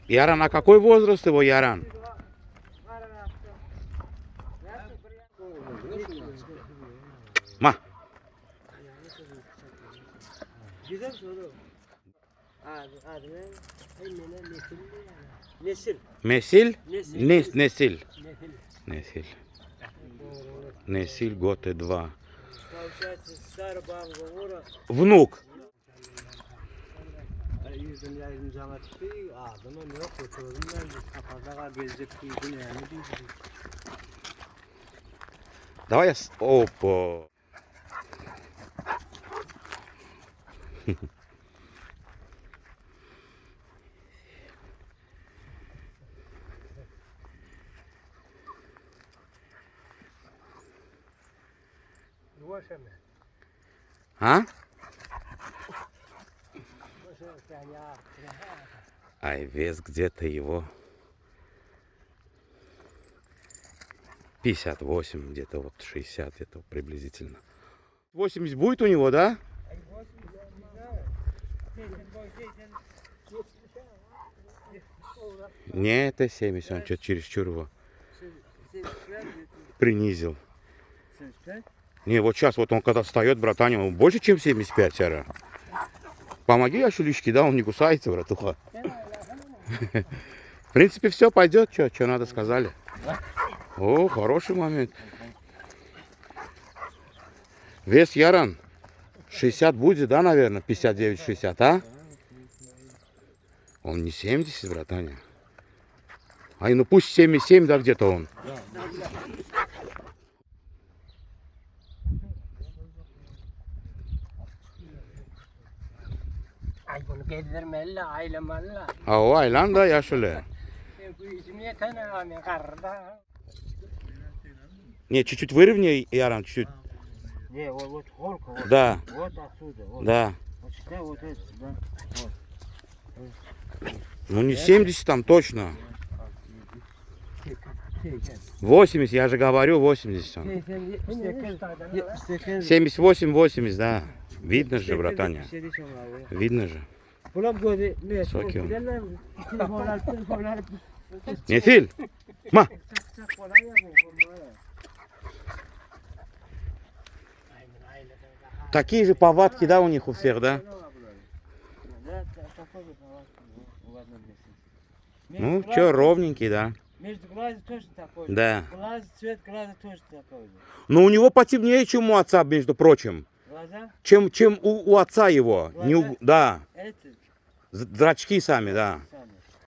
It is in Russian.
Яран, а какой возраст его, Яран? Ма. Nesil. Месиль? Неsil. Несиль. Несиль. Несиль, год и 2. Получается, старый бабка вора. Внук. Yüzüm yayın cana çıktı. Ağzıma ne yok götürdüm. Ben de kapadığa gezecek duydum yani. Давай я... Опа. А? Ай, вес где-то его 58, где-то вот 60, где-то приблизительно. 80 будет у него, да? Не, это 70, он что-то чересчур его принизил. Не, вот сейчас вот он когда встает, братан, ему больше, чем 75, Сара. Помоги Ашуличке, да, он не кусается, братуха. В принципе, все пойдет, что надо сказали. О, хороший момент. Вес Яран 60 будет, да, наверное, 59-60, а? Он не 70, братаня. Ай, ну пусть 77, да, где-то он. Ay bunu gezdirmeli, ailemeli. А o aylan da yaşlı. Bu yüzüme kanağım karda. Не, чуть-чуть выровняй, Яран, чуть-чуть. Не, вот холка, вот. Да, Вот отсюда, вот. да. Вот считай вот это, да. Вот. Ну не 70 там точно. 80, я же говорю, 80 он. 78-80, да. Видно же, братаня. Видно же. Высокий он. Нефиль! Ма! Такие же повадки, да, у них у всех, да? Ну, что, ровненький, да. Между глаза тоже такой. Да. Глаз, цвет глаза тоже такой. Но у него потемнее, чем у отца, между прочим. Глаза? Чем у отца его. Не у... Да. Это. Зрачки сами, да.